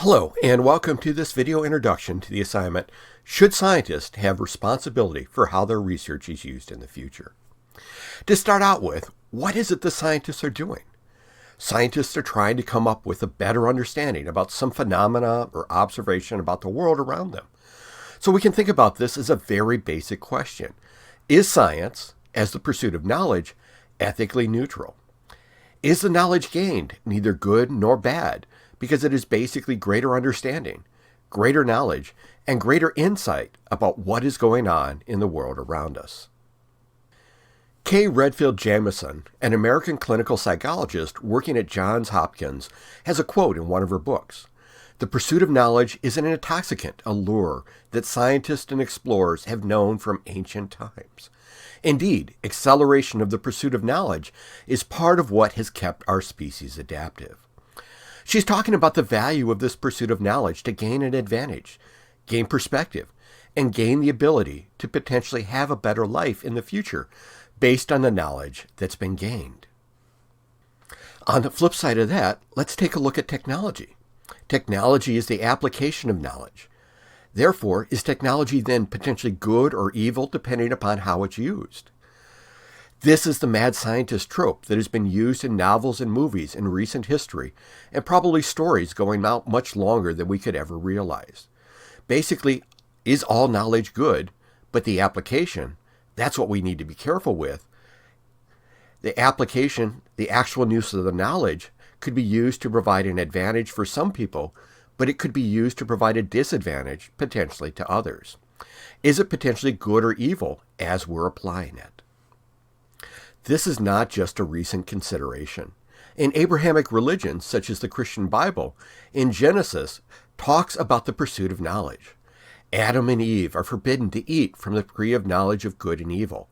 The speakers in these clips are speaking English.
Hello, and welcome to this video introduction to the assignment, Should Scientists Have Responsibility for How Their Research is Used in the Future? To start out with, what is it the scientists are doing? Scientists are trying to come up with a better understanding about some phenomena or observation about the world around them. So we can think about this as a very basic question. Is science, as the pursuit of knowledge, ethically neutral? Is the knowledge gained neither good nor bad, because it is basically greater understanding, greater knowledge, and greater insight about what is going on in the world around us? K. Redfield Jamison, an American clinical psychologist working at Johns Hopkins, has a quote in one of her books. "The pursuit of knowledge is an intoxicant, a lure that scientists and explorers have known from ancient times. Indeed, acceleration of the pursuit of knowledge is part of what has kept our species adaptive." She's talking about the value of this pursuit of knowledge to gain an advantage, gain perspective, and gain the ability to potentially have a better life in the future based on the knowledge that's been gained. On the flip side of that, let's take a look at technology. Technology is the application of knowledge. Therefore, is technology then potentially good or evil depending upon how it's used? This is the mad scientist trope that has been used in novels and movies in recent history, and probably stories going out much longer than we could ever realize. Basically, is all knowledge good, but the application, that's what we need to be careful with. The application, the actual use of the knowledge, could be used to provide an advantage for some people, but it could be used to provide a disadvantage potentially to others. Is it potentially good or evil as we're applying it? This is not just a recent consideration. In Abrahamic religions, such as the Christian Bible, in Genesis, talks about the pursuit of knowledge. Adam and Eve are forbidden to eat from the tree of knowledge of good and evil.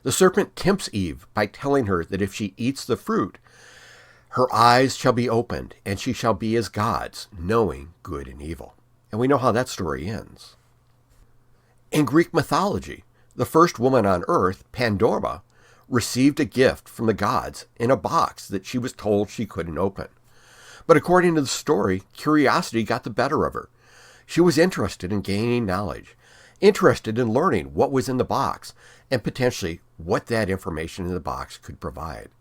The serpent tempts Eve by telling her that if she eats the fruit, her eyes shall be opened, and she shall be as gods, knowing good and evil. And we know how that story ends. In Greek mythology, the first woman on earth, Pandora, received a gift from the gods in a box that she was told she couldn't open. But according to the story, curiosity got the better of her. She was interested in gaining knowledge, interested in learning what was in the box, and potentially what that information in the box could provide.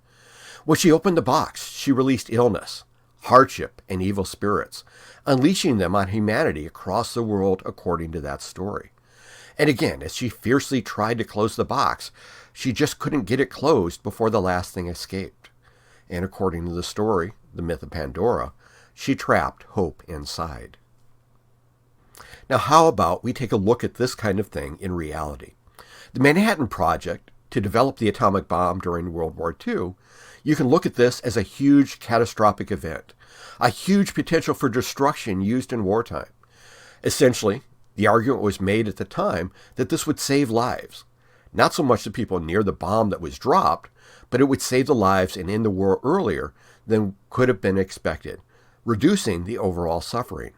When she opened the box, she released illness, hardship, and evil spirits, unleashing them on humanity across the world according to that story. And again, as she fiercely tried to close the box, she just couldn't get it closed before the last thing escaped. And according to the story, the myth of Pandora, she trapped hope inside. Now, how about we take a look at this kind of thing in reality? The Manhattan Project, to develop the atomic bomb during World War II, you can look at this as a huge catastrophic event, a huge potential for destruction used in wartime. Essentially, the argument was made at the time that this would save lives. Not so much the people near the bomb that was dropped, but it would save the lives and end the war earlier than could have been expected, reducing the overall suffering.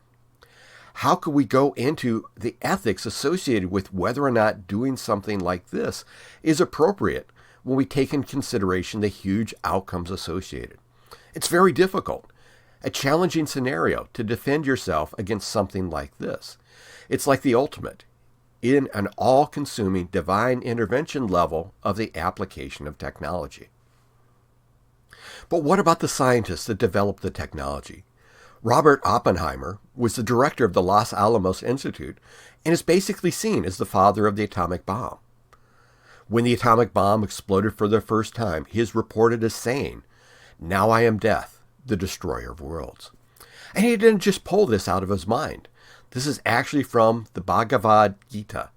How could we go into the ethics associated with whether or not doing something like this is appropriate when we take in consideration the huge outcomes associated? It's very difficult, a challenging scenario to defend yourself against something like this. It's like the ultimate in an all-consuming divine intervention level of the application of technology. But what about the scientists that developed the technology? Robert Oppenheimer was the director of the Los Alamos Institute and is basically seen as the father of the atomic bomb. When the atomic bomb exploded for the first time, he is reported as saying, "Now I am death, the destroyer of worlds." And he didn't just pull this out of his mind. This is actually from the Bhagavad Gita,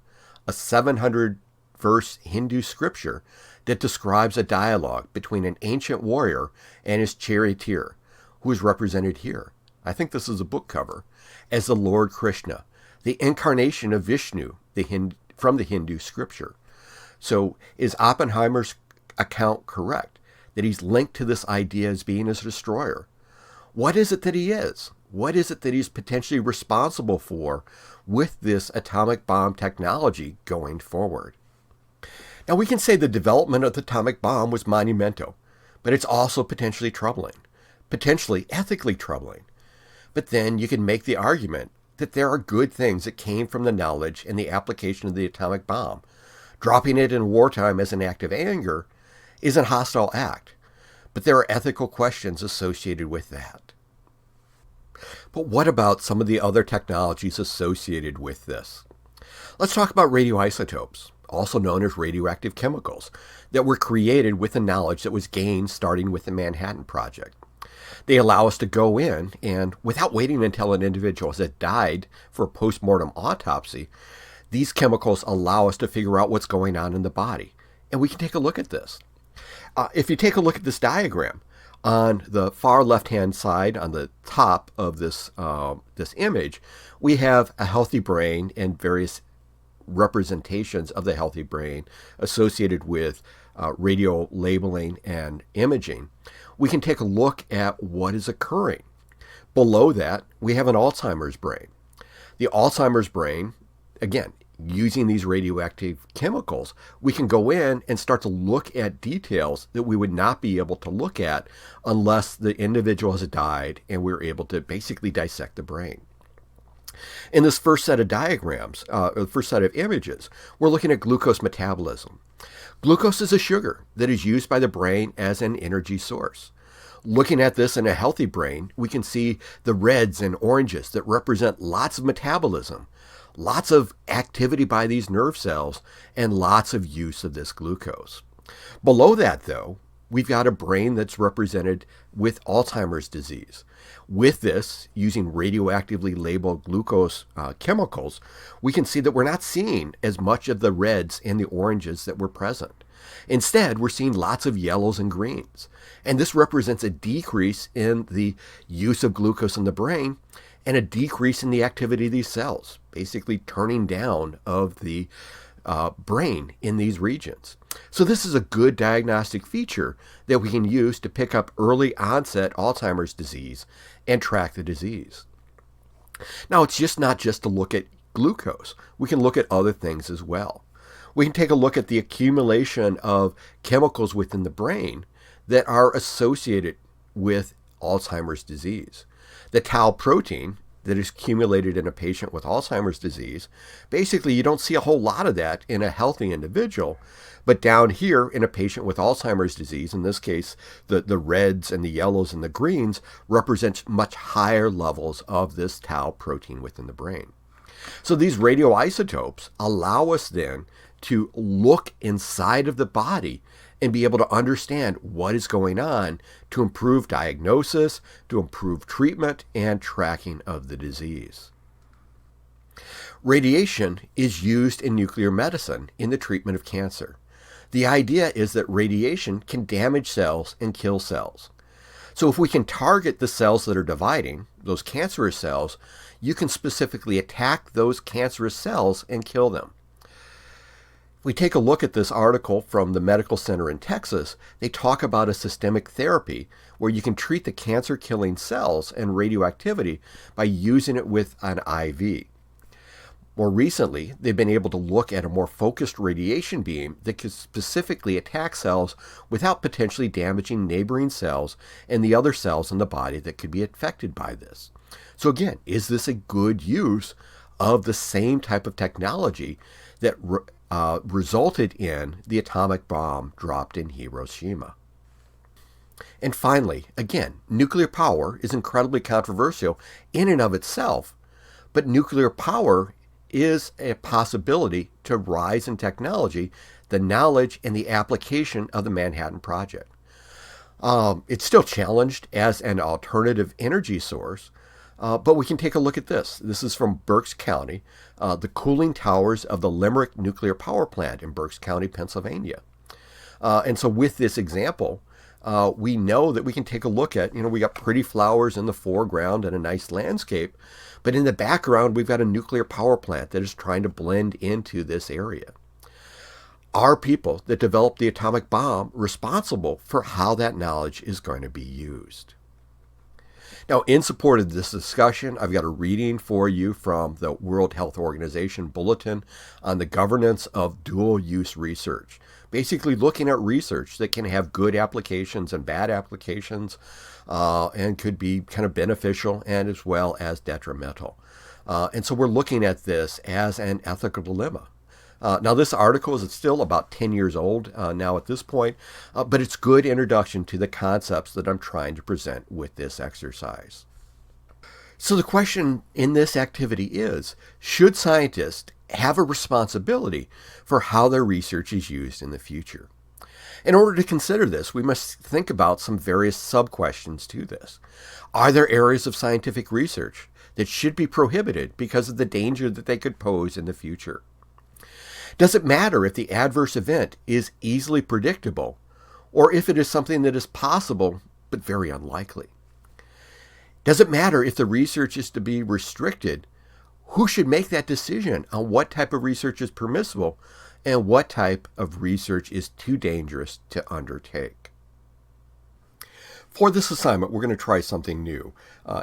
a 700-verse Hindu scripture that describes a dialogue between an ancient warrior and his charioteer, who is represented here. I think this is a book cover, as the Lord Krishna, the incarnation of Vishnu from the Hindu scripture. So is Oppenheimer's account correct, that he's linked to this idea as being a destroyer? What is it that he is? What is it that he's potentially responsible for with this atomic bomb technology going forward? Now, we can say the development of the atomic bomb was monumental, but it's also potentially troubling, potentially ethically troubling. But then you can make the argument that there are good things that came from the knowledge and the application of the atomic bomb. Dropping it in wartime as an act of anger is a hostile act, but there are ethical questions associated with that. But what about some of the other technologies associated with this? Let's talk about radioisotopes, also known as radioactive chemicals, that were created with the knowledge that was gained starting with the Manhattan Project. They allow us to go in and, without waiting until an individual has died for a post-mortem autopsy, these chemicals allow us to figure out what's going on in the body. And we can take a look at this. If you take a look at this diagram, on the far left-hand side, on the top of this image, we have a healthy brain and various representations of the healthy brain associated with radio labeling and imaging. We can take a look at what is occurring. Below that, we have an Alzheimer's brain. The Alzheimer's brain, again, using these radioactive chemicals, we can go in and start to look at details that we would not be able to look at unless the individual has died and we're able to basically dissect the brain. In this first set of diagrams, the first set of images, we're looking at glucose metabolism. Glucose is a sugar that is used by the brain as an energy source. Looking at this in a healthy brain, we can see the reds and oranges that represent lots of metabolism, lots of activity by these nerve cells, and lots of use of this glucose. Below that, though, we've got a brain that's represented with Alzheimer's disease. With this, using radioactively labeled glucose chemicals, we can see that we're not seeing as much of the reds and the oranges that were present. Instead, we're seeing lots of yellows and greens. And this represents a decrease in the use of glucose in the brain and a decrease in the activity of these cells, basically turning down of the brain in these regions. So this is a good diagnostic feature that we can use to pick up early onset Alzheimer's disease and track the disease. Now, it's just not just to look at glucose. We can look at other things as well. We can take a look at the accumulation of chemicals within the brain that are associated with Alzheimer's disease. The tau protein that is accumulated in a patient with Alzheimer's disease, basically you don't see a whole lot of that in a healthy individual, but down here in a patient with Alzheimer's disease, in this case, the reds and the yellows and the greens represent much higher levels of this tau protein within the brain. So these radioisotopes allow us then to look inside of the body and be able to understand what is going on to improve diagnosis, to improve treatment, and tracking of the disease. Radiation is used in nuclear medicine in the treatment of cancer. The idea is that radiation can damage cells and kill cells. So if we can target the cells that are dividing, those cancerous cells, you can specifically attack those cancerous cells and kill them. If we take a look at this article from the Medical Center in Texas, they talk about a systemic therapy where you can treat the cancer-killing cells and radioactivity by using it with an IV. More recently, they've been able to look at a more focused radiation beam that could specifically attack cells without potentially damaging neighboring cells and the other cells in the body that could be affected by this. So again, is this a good use of the same type of technology that resulted in the atomic bomb dropped in Hiroshima? And finally, again, nuclear power is incredibly controversial in and of itself, but nuclear power is a possibility to rise in technology, the knowledge and the application of the Manhattan Project. It's still challenged as an alternative energy source, but we can take a look at this. This is from Berks County, the cooling towers of the Limerick Nuclear Power Plant in Berks County, Pennsylvania. And so with this example, we know that we can take a look at, we got pretty flowers in the foreground and a nice landscape, but in the background, we've got a nuclear power plant that is trying to blend into this area. Are people that developed the atomic bomb responsible for how that knowledge is going to be used? Now, in support of this discussion, I've got a reading for you from the World Health Organization Bulletin on the governance of dual-use research basically looking at research that can have good applications and bad applications, and could be kind of beneficial and as well as detrimental. And so we're looking at this as an ethical dilemma. Now, this article is still about 10 years old now at this point, but it's good introduction to the concepts that I'm trying to present with this exercise. So the question in this activity is, should scientists have a responsibility for how their research is used in the future? In order to consider this, we must think about some various sub-questions to this. Are there areas of scientific research that should be prohibited because of the danger that they could pose in the future? Does it matter if the adverse event is easily predictable, or if it is something that is possible but very unlikely? Does it matter if the research is to be restricted? Who should make that decision on what type of research is permissible and what type of research is too dangerous to undertake? For this assignment, we're going to try something new.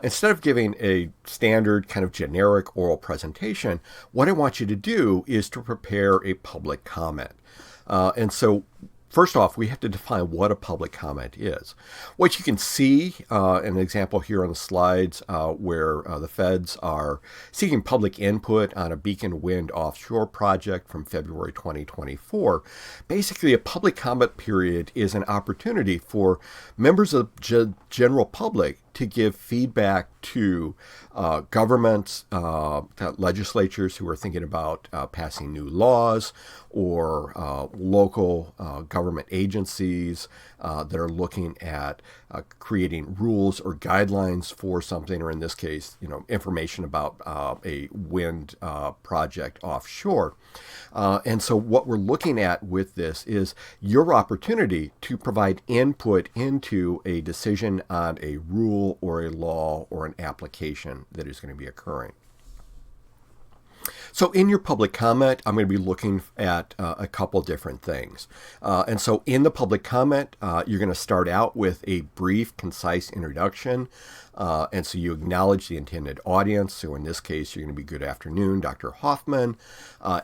Instead of giving a standard kind of generic oral presentation, what I want you to do is to prepare a public comment. And so first off, we have to define what a public comment is. What you can see, an example here on the slides, where the feds are seeking public input on a Beacon Wind offshore project from February 2024. Basically, a public comment period is an opportunity for members of the general public to give feedback to governments, legislatures who are thinking about passing new laws, or local government agencies that are looking at creating rules or guidelines for something, or in this case, information about a wind project offshore. And so what we're looking at with this is your opportunity to provide input into a decision on a rule or a law or an application that is going to be occurring. So in your public comment, I'm going to be looking at a couple different things. And so in the public comment, you're going to start out with a brief, concise introduction. And so you acknowledge the intended audience. So in this case, you're going to be good afternoon, Dr. Hoffman.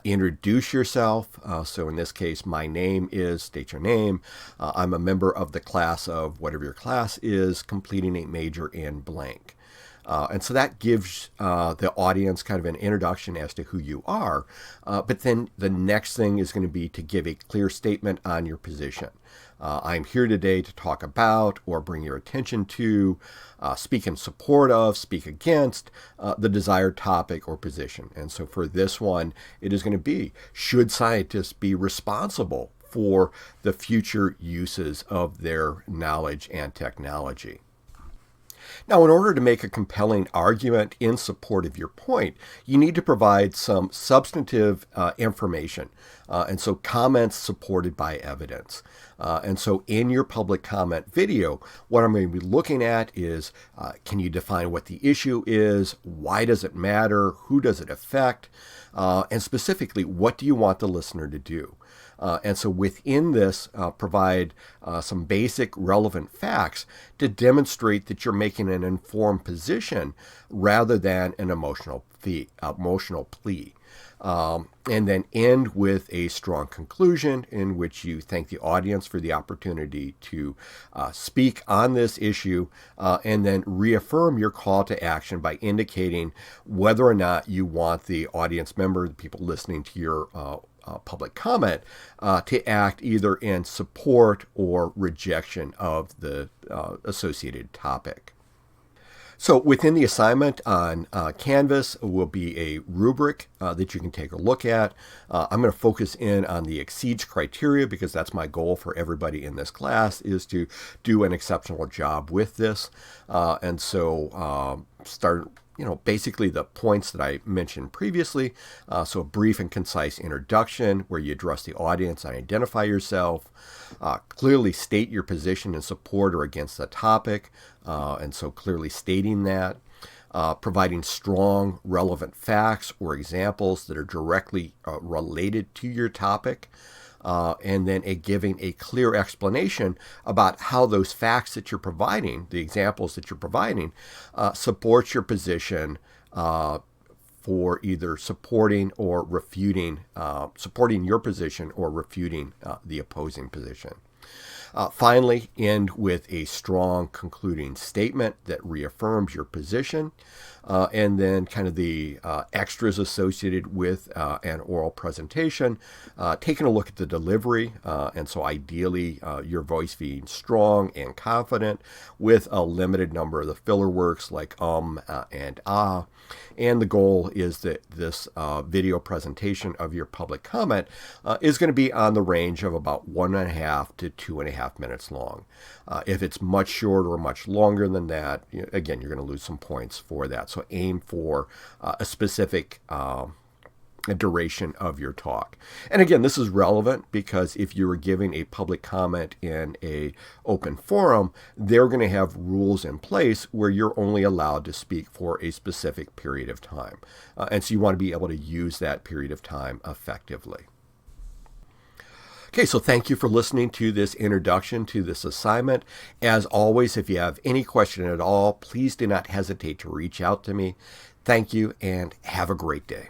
Introduce yourself. So in this case, my name is, state your name. I'm a member of the class of whatever your class is, completing a major in blank. And so that gives the audience kind of an introduction as to who you are. But then the next thing is going to be to give a clear statement on your position. I'm here today to talk about or bring your attention to, speak in support of, speak against the desired topic or position. And so for this one, it is going to be, should scientists be responsible for the future uses of their knowledge and technology? Now, in order to make a compelling argument in support of your point, you need to provide some substantive information, and so comments supported by evidence. And so in your public comment video, what I'm going to be looking at is, can you define what the issue is? Why does it matter? Who does it affect? And specifically, what do you want the listener to do? And so within this, provide some basic relevant facts to demonstrate that you're making an informed position rather than an emotional plea. And then end with a strong conclusion in which you thank the audience for the opportunity to speak on this issue, and then reaffirm your call to action by indicating whether or not you want the audience member, the people listening to your public comment, to act either in support or rejection of the associated topic. So within the assignment on Canvas will be a rubric that you can take a look at. I'm going to focus in on the exceeds criteria because that's my goal for everybody in this class, is to do an exceptional job with this. And so start basically the points that I mentioned previously. So a brief and concise introduction where you address the audience and identify yourself. Clearly state your position in support or against the topic. And so clearly stating that. Providing strong, relevant facts or examples that are directly related to your topic. And then giving a clear explanation about how those facts that you're providing, the examples that you're providing, support your position for either supporting or refuting, supporting your position or refuting the opposing position. Finally, end with a strong concluding statement that reaffirms your position, and then kind of the extras associated with an oral presentation, taking a look at the delivery, and so ideally your voice being strong and confident with a limited number of the filler words like and ah. And the goal is that this video presentation of your public comment is going to be on the range of about 1.5 to 2.5 minutes long. If it's much shorter or much longer than that, again, you're going to lose some points for that. So aim for a specific duration of your talk. And again, this is relevant because if you were giving a public comment in a open forum, they're going to have rules in place where you're only allowed to speak for a specific period of time. And so you want to be able to use that period of time effectively. Okay, so thank you for listening to this introduction to this assignment. As always, if you have any question at all, please do not hesitate to reach out to me. Thank you and have a great day.